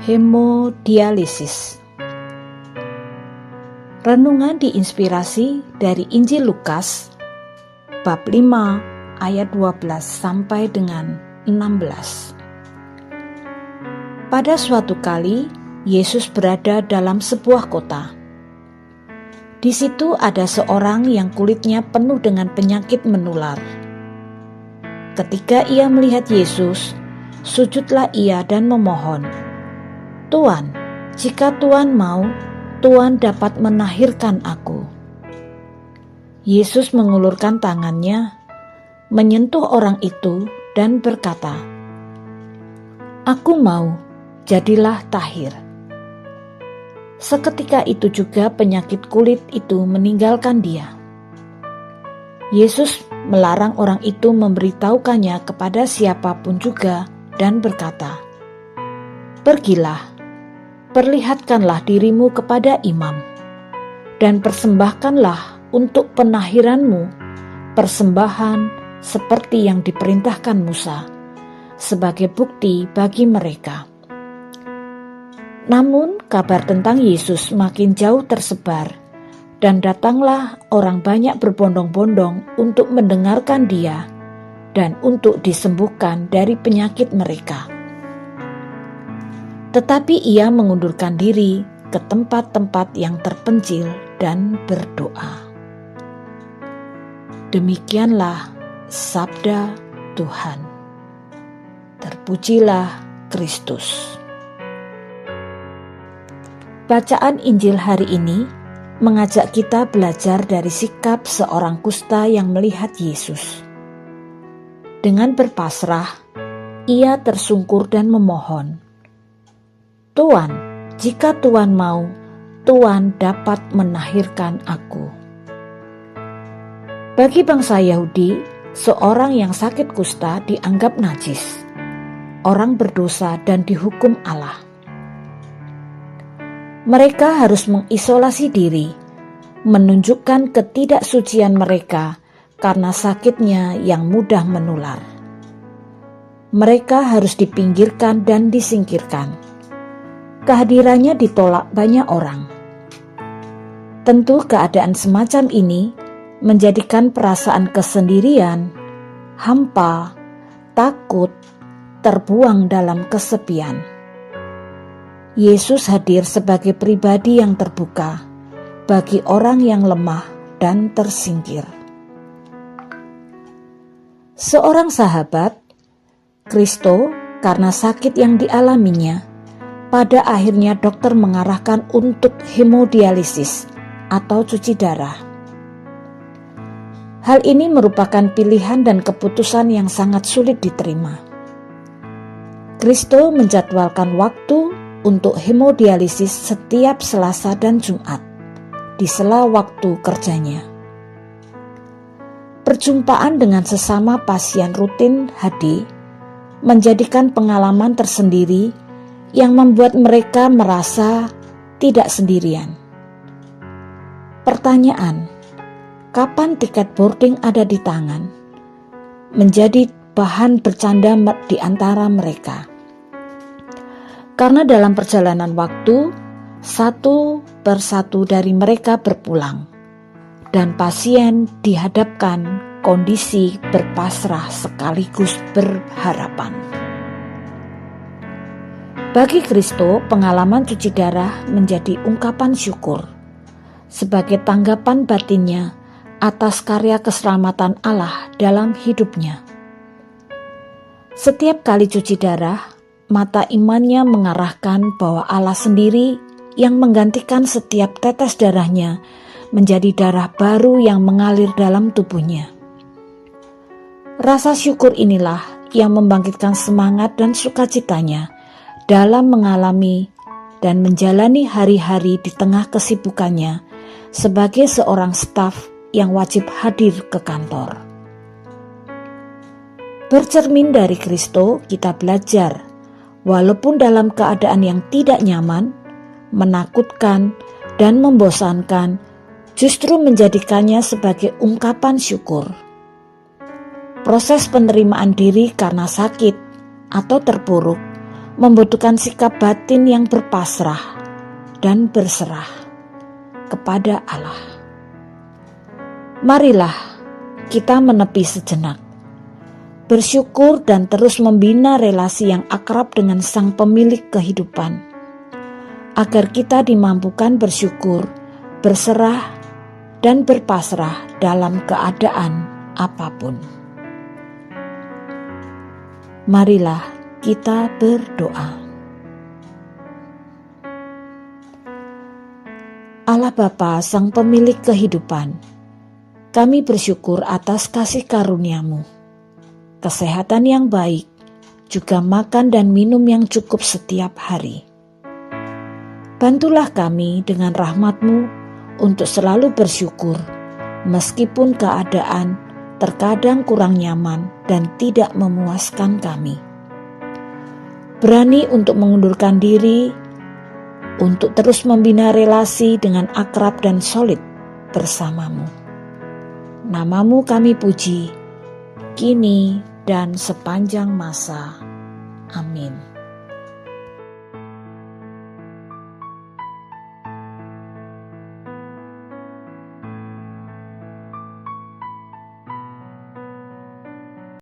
Hemodialisis. Renungan diinspirasi dari Injil Lukas bab 5 ayat 12 sampai dengan 16. Pada suatu kali Yesus berada dalam sebuah kota. Di situ ada seorang yang kulitnya penuh dengan penyakit menular. Ketika ia melihat Yesus, sujudlah ia dan memohon, "Tuan, jika Tuan mau, Tuan dapat menahirkan aku." Yesus mengulurkan tangannya, menyentuh orang itu dan berkata, "Aku mau, jadilah tahir." Seketika itu juga penyakit kulit itu meninggalkan dia. Yesus melarang orang itu memberitahukannya kepada siapapun juga dan berkata, "Pergilah, perlihatkanlah dirimu kepada imam, dan persembahkanlah untuk penahiranmu persembahan seperti yang diperintahkan Musa, sebagai bukti bagi mereka." Namun kabar tentang Yesus makin jauh tersebar, dan datanglah orang banyak berbondong-bondong untuk mendengarkan dia dan untuk disembuhkan dari penyakit mereka. Tetapi ia mengundurkan diri ke tempat-tempat yang terpencil dan berdoa. Demikianlah sabda Tuhan. Terpujilah Kristus. Bacaan Injil hari ini mengajak kita belajar dari sikap seorang kusta yang melihat Yesus. Dengan berpasrah, ia tersungkur dan memohon, "Tuan, jika Tuan mau, Tuan dapat menahirkan aku." Bagi bangsa Yahudi, seorang yang sakit kusta dianggap najis, orang berdosa dan dihukum Allah. Mereka harus mengisolasi diri, menunjukkan ketidaksucian mereka karena sakitnya yang mudah menular. Mereka harus dipinggirkan dan disingkirkan. Kehadirannya ditolak banyak orang. Tentu keadaan semacam ini menjadikan perasaan kesendirian, hampa, takut, terbuang dalam kesepian. Yesus hadir sebagai pribadi yang terbuka bagi orang yang lemah dan tersingkir. Seorang sahabat, Kristo, karena sakit yang dialaminya, pada akhirnya dokter mengarahkan untuk hemodialisis atau cuci darah. Hal ini merupakan pilihan dan keputusan yang sangat sulit diterima. Kristo menjadwalkan waktu untuk hemodialisis setiap Selasa dan Jumat di sela waktu kerjanya. Perjumpaan dengan sesama pasien rutin HD menjadikan pengalaman tersendiri yang membuat mereka merasa tidak sendirian. Pertanyaan, kapan tiket boarding ada di tangan, menjadi bahan bercanda di antara mereka. Karena dalam perjalanan waktu, satu persatu dari mereka berpulang, dan pasien dihadapkan kondisi berpasrah sekaligus berharapan. Bagi Kristo, pengalaman cuci darah menjadi ungkapan syukur, sebagai tanggapan batinnya atas karya keselamatan Allah dalam hidupnya. Setiap kali cuci darah, mata imannya mengarahkan bahwa Allah sendiri yang menggantikan setiap tetes darahnya menjadi darah baru yang mengalir dalam tubuhnya. Rasa syukur inilah yang membangkitkan semangat dan sukacitanya dalam mengalami dan menjalani hari-hari di tengah kesibukannya sebagai seorang staf yang wajib hadir ke kantor. Bercermin dari Kristo, kita belajar walaupun dalam keadaan yang tidak nyaman, menakutkan, dan membosankan, justru menjadikannya sebagai ungkapan syukur. Proses penerimaan diri karena sakit atau terpuruk membutuhkan sikap batin yang berpasrah dan berserah kepada Allah. Marilah kita menepi sejenak, bersyukur dan terus membina relasi yang akrab dengan Sang Pemilik kehidupan, agar kita dimampukan bersyukur, berserah, dan berpasrah dalam keadaan apapun. Marilah kita berdoa. Allah Bapa, Sang Pemilik kehidupan, kami bersyukur atas kasih karunia-Mu, kesehatan yang baik, juga makan dan minum yang cukup setiap hari. Bantulah kami dengan rahmat-Mu untuk selalu bersyukur, meskipun keadaan terkadang kurang nyaman dan tidak memuaskan kami. Berani untuk mengundurkan diri, untuk terus membina relasi dengan akrab dan solid bersama-Mu. Nama-Mu kami puji, kini dan sepanjang masa. Amin.